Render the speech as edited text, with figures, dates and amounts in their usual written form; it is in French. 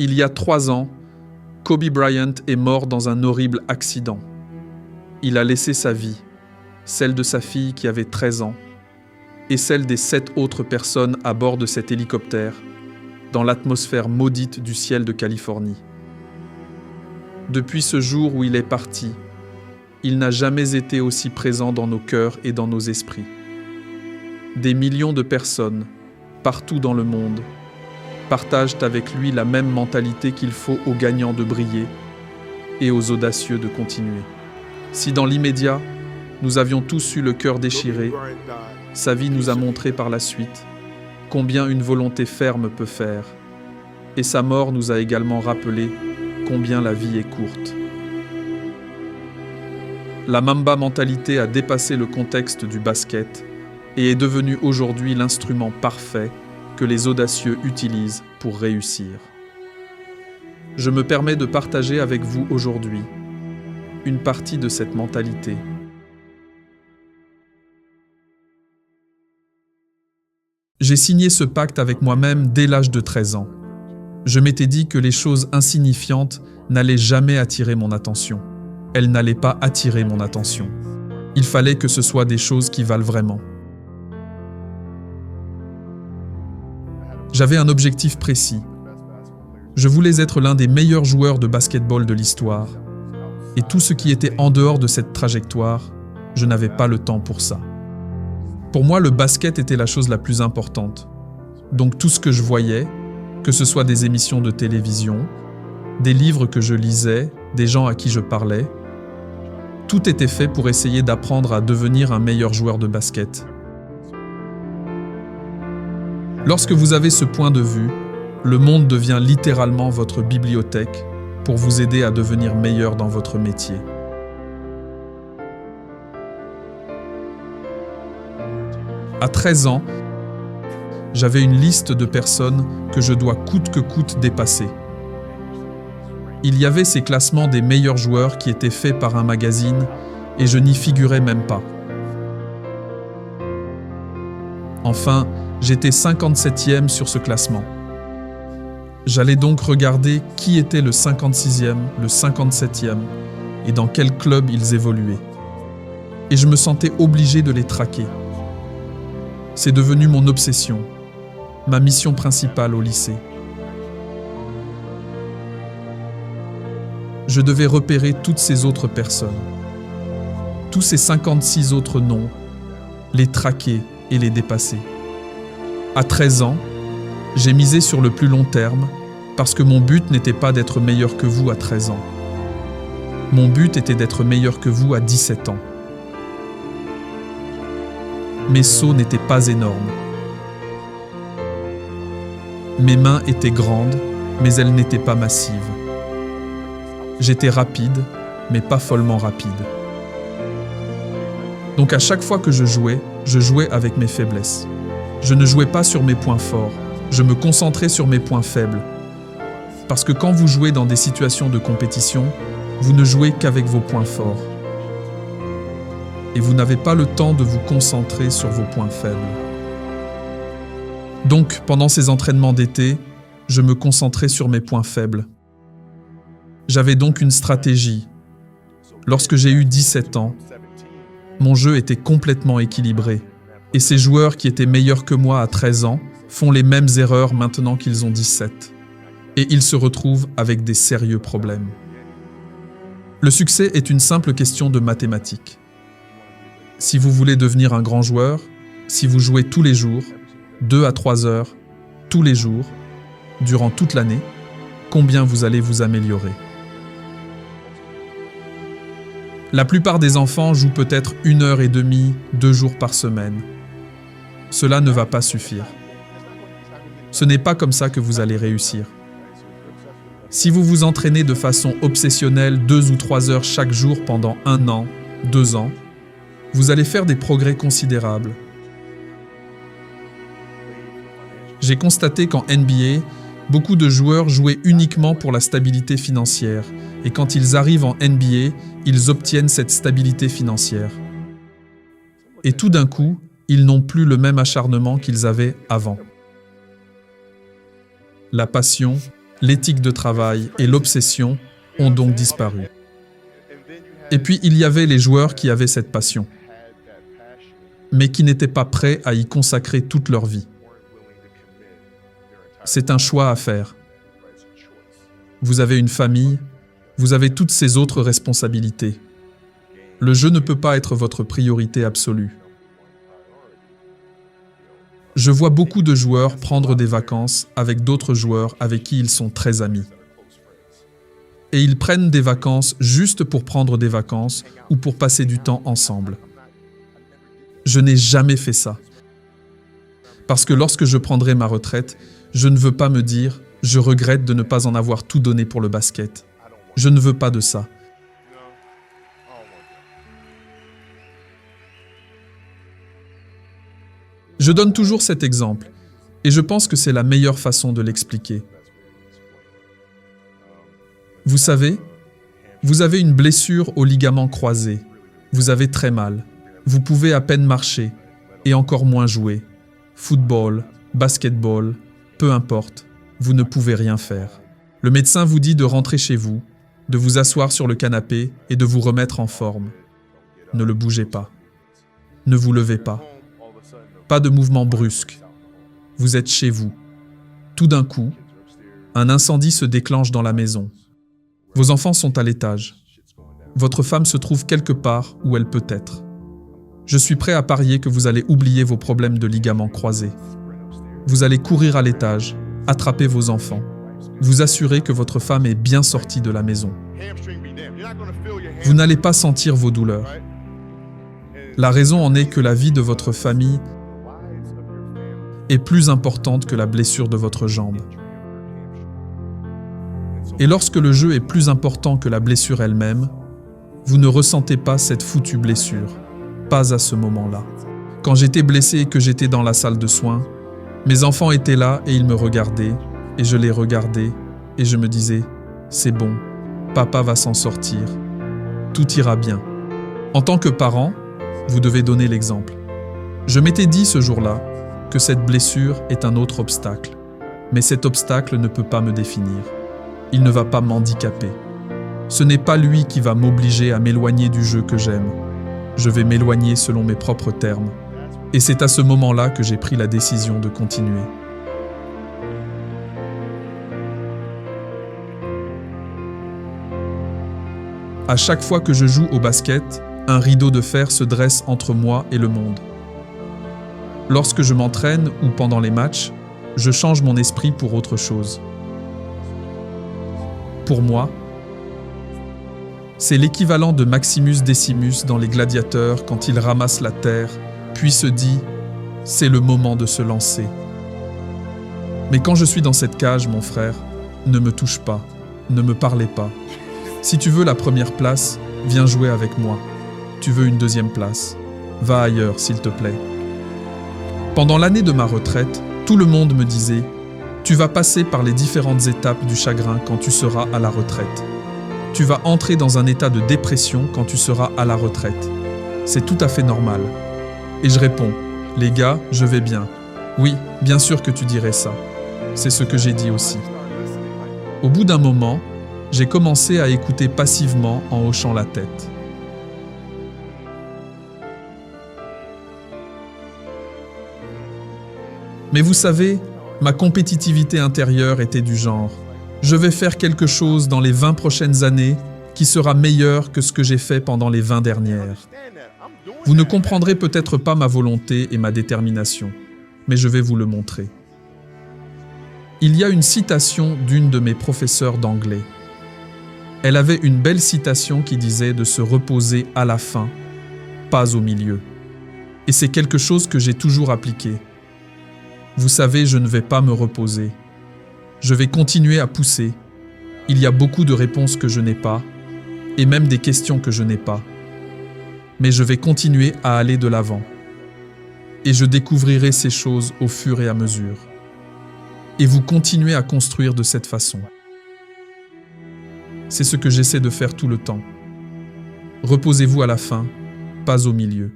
Il y a 3 ans, Kobe Bryant est mort dans un horrible accident. Il a laissé sa vie, celle de sa fille qui avait 13 ans, et celle des 7 autres personnes à bord de cet hélicoptère, dans l'atmosphère maudite du ciel de Californie. Depuis ce jour où il est parti, il n'a jamais été aussi présent dans nos cœurs et dans nos esprits. Des millions de personnes, partout dans le monde, partagent avec lui la même mentalité qu'il faut aux gagnants de briller et aux audacieux de continuer. Si dans l'immédiat, nous avions tous eu le cœur déchiré, sa vie nous a montré par la suite combien une volonté ferme peut faire, et sa mort nous a également rappelé combien la vie est courte. La Mamba mentalité a dépassé le contexte du basket et est devenue aujourd'hui l'instrument parfait que les audacieux utilisent pour réussir. Je me permets de partager avec vous aujourd'hui une partie de cette mentalité. J'ai signé ce pacte avec moi-même dès l'âge de 13 ans. Je m'étais dit que les choses insignifiantes n'allaient jamais attirer mon attention. Elles n'allaient pas attirer mon attention. Il fallait que ce soit des choses qui valent vraiment. J'avais un objectif précis. Je voulais être l'un des meilleurs joueurs de basketball de l'histoire. Et tout ce qui était en dehors de cette trajectoire, je n'avais pas le temps pour ça. Pour moi, le basket était la chose la plus importante. Donc tout ce que je voyais, que ce soit des émissions de télévision, des livres que je lisais, des gens à qui je parlais, tout était fait pour essayer d'apprendre à devenir un meilleur joueur de basket. Lorsque vous avez ce point de vue, le monde devient littéralement votre bibliothèque pour vous aider à devenir meilleur dans votre métier. À 13 ans, j'avais une liste de personnes que je dois coûte que coûte dépasser. Il y avait ces classements des meilleurs joueurs qui étaient faits par un magazine et je n'y figurais même pas. Enfin, j'étais 57e sur ce classement. J'allais donc regarder qui était le 56e, le 57e et dans quel club ils évoluaient. Et je me sentais obligé de les traquer. C'est devenu mon obsession, ma mission principale au lycée. Je devais repérer toutes ces autres personnes, tous ces 56 autres noms, les traquer et les dépasser. À 13 ans, j'ai misé sur le plus long terme parce que mon but n'était pas d'être meilleur que vous à 13 ans. Mon but était d'être meilleur que vous à 17 ans. Mes sauts n'étaient pas énormes. Mes mains étaient grandes, mais elles n'étaient pas massives. J'étais rapide, mais pas follement rapide. Donc à chaque fois que je jouais avec mes faiblesses. Je ne jouais pas sur mes points forts, je me concentrais sur mes points faibles. Parce que quand vous jouez dans des situations de compétition, vous ne jouez qu'avec vos points forts. Et vous n'avez pas le temps de vous concentrer sur vos points faibles. Donc, pendant ces entraînements d'été, je me concentrais sur mes points faibles. J'avais donc une stratégie. Lorsque j'ai eu 17 ans, mon jeu était complètement équilibré. Et ces joueurs qui étaient meilleurs que moi à 13 ans font les mêmes erreurs maintenant qu'ils ont 17. Et ils se retrouvent avec des sérieux problèmes. Le succès est une simple question de mathématiques. Si vous voulez devenir un grand joueur, si vous jouez tous les jours, 2 à 3 heures, tous les jours, durant toute l'année, combien vous allez vous améliorer? La plupart des enfants jouent peut-être 1h30, 2 jours par semaine. Cela ne va pas suffire. Ce n'est pas comme ça que vous allez réussir. Si vous vous entraînez de façon obsessionnelle 2 ou 3 heures chaque jour pendant 1 an, 2 ans, vous allez faire des progrès considérables. J'ai constaté qu'en NBA, beaucoup de joueurs jouaient uniquement pour la stabilité financière, et quand ils arrivent en NBA, ils obtiennent cette stabilité financière. Et tout d'un coup, ils n'ont plus le même acharnement qu'ils avaient avant. La passion, l'éthique de travail et l'obsession ont donc disparu. Et puis il y avait les joueurs qui avaient cette passion, mais qui n'étaient pas prêts à y consacrer toute leur vie. C'est un choix à faire. Vous avez une famille, vous avez toutes ces autres responsabilités. Le jeu ne peut pas être votre priorité absolue. Je vois beaucoup de joueurs prendre des vacances avec d'autres joueurs avec qui ils sont très amis. Et ils prennent des vacances juste pour prendre des vacances ou pour passer du temps ensemble. Je n'ai jamais fait ça. Parce que lorsque je prendrai ma retraite, je ne veux pas me dire « je regrette de ne pas en avoir tout donné pour le basket ». Je ne veux pas de ça. Je donne toujours cet exemple, et je pense que c'est la meilleure façon de l'expliquer. Vous savez, vous avez une blessure au ligament croisé, vous avez très mal, vous pouvez à peine marcher, et encore moins jouer. Football, basketball, peu importe, vous ne pouvez rien faire. Le médecin vous dit de rentrer chez vous, de vous asseoir sur le canapé et de vous remettre en forme. Ne le bougez pas. Ne vous levez pas. Pas de mouvement brusque. Vous êtes chez vous. Tout d'un coup, un incendie se déclenche dans la maison. Vos enfants sont à l'étage. Votre femme se trouve quelque part où elle peut être. Je suis prêt à parier que vous allez oublier vos problèmes de ligaments croisés. Vous allez courir à l'étage, attraper vos enfants, vous assurer que votre femme est bien sortie de la maison. Vous n'allez pas sentir vos douleurs. La raison en est que la vie de votre famille est plus importante que la blessure de votre jambe. Et lorsque le jeu est plus important que la blessure elle-même, vous ne ressentez pas cette foutue blessure. Pas à ce moment-là. Quand j'étais blessé et que j'étais dans la salle de soins, mes enfants étaient là et ils me regardaient, et je les regardais, et je me disais « c'est bon, papa va s'en sortir, tout ira bien ». En tant que parent, vous devez donner l'exemple. Je m'étais dit ce jour-là que cette blessure est un autre obstacle, mais cet obstacle ne peut pas me définir. Il ne va pas m'handicaper. Ce n'est pas lui qui va m'obliger à m'éloigner du jeu que j'aime. Je vais m'éloigner selon mes propres termes. Et c'est à ce moment-là que j'ai pris la décision de continuer. À chaque fois que je joue au basket, un rideau de fer se dresse entre moi et le monde. Lorsque je m'entraîne ou pendant les matchs, je change mon esprit pour autre chose. Pour moi, c'est l'équivalent de Maximus Decimus dans Les Gladiateurs quand il ramasse la terre, puis se dit « c'est le moment de se lancer ». Mais quand je suis dans cette cage, mon frère, ne me touche pas, ne me parlez pas. Si tu veux la première place, viens jouer avec moi. Tu veux une deuxième place, va ailleurs s'il te plaît. Pendant l'année de ma retraite, tout le monde me disait « tu vas passer par les différentes étapes du chagrin quand tu seras à la retraite. Tu vas entrer dans un état de dépression quand tu seras à la retraite. C'est tout à fait normal. » Et je réponds « les gars, je vais bien. Oui, bien sûr que tu dirais ça. C'est ce que j'ai dit aussi. » Au bout d'un moment, j'ai commencé à écouter passivement en hochant la tête. Mais vous savez, ma compétitivité intérieure était du genre « je vais faire quelque chose dans les 20 prochaines années qui sera meilleur que ce que j'ai fait pendant les 20 dernières. » Vous ne comprendrez peut-être pas ma volonté et ma détermination, mais je vais vous le montrer. Il y a une citation d'une de mes professeurs d'anglais. Elle avait une belle citation qui disait de se reposer à la fin, pas au milieu. Et c'est quelque chose que j'ai toujours appliqué. Vous savez, je ne vais pas me reposer. Je vais continuer à pousser. Il y a beaucoup de réponses que je n'ai pas, et même des questions que je n'ai pas. Mais je vais continuer à aller de l'avant. Et je découvrirai ces choses au fur et à mesure. Et vous continuez à construire de cette façon. C'est ce que j'essaie de faire tout le temps. Reposez-vous à la fin, pas au milieu.